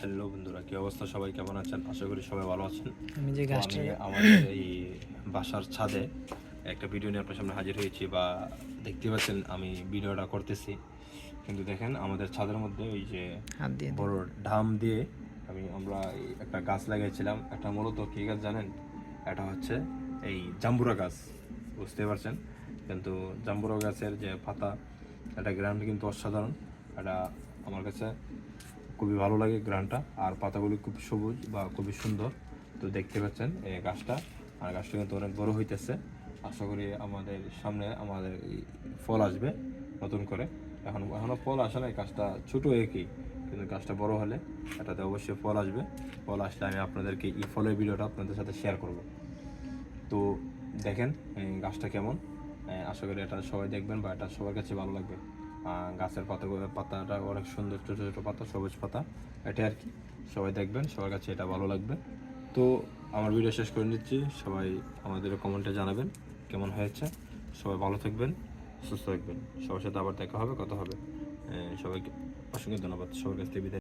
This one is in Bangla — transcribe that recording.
হ্যালো বন্ধুরা, কি অবস্থা? সবাই কেমন আছেন? আশা করি সবাই ভালো আছেন। আমি যে তো আমি গাছটা আমাদের এই বাসার ছাদে একটা ভিডিও নিয়ে আপনার সামনে হাজির হয়েছি, বা দেখতে পাচ্ছেন আমি ভিডিওটা করতেছি। কিন্তু দেখেন আমাদের ছাদের মধ্যে ওই যে হাত দিয়ে দিই। বড় ঢাম দিয়ে আমরা এই একটা গাছ লাগিয়েছিলাম। একটা মূলত কী গাছ জানেন? এটা হচ্ছে এই জাম্বুরা গাছ, বুঝতে পারছেন? কিন্তু জাম্বুরা গাছের যে পাতা, এটা গ্রাউন্ড কিন্তু অসাধারণ। এটা আমার কাছে খুবই ভালো লাগে গ্রানটা, আর পাতাগুলি খুব সবুজ বা খুবই সুন্দর। তো দেখতে পাচ্ছেন এই গাছটা, আর গাছটা কিন্তু অনেক বড় হইতেছে। আশা করি আমাদের সামনে আমাদের ফল আসবে নতুন করে। এখনও ফল আসে না, গাছটা ছোটো একই, কিন্তু গাছটা বড় হলে এটাতে অবশ্যই ফল আসবে। ফল আসলে আমি আপনাদেরকে এই ফলের ভিডিওটা আপনাদের সাথে শেয়ার করব। তো দেখেন গাছটা কেমন। আশা করি এটা সবাই দেখবেন, বা এটা সবার কাছে ভালো লাগবে। গাছের পাতাটা অনেক সুন্দর, ছোটো ছোটো পাতা, সবুজ পাতা, এটা আর কি। সবাই দেখবেন, সবার কাছে এটা ভালো লাগবে। তো আমার ভিডিও শেষ করে নিচ্ছি। সবাই আমাদের কমেন্টে জানাবেন কেমন হয়েছে। সবাই ভালো থাকবেন, সুস্থ থাকবেন। সবার সাথে আবার দেখা হবে, কথা হবে। সবাইকে অসংখ্য ধন্যবাদ। সবার কাছ থেকে বিদায়।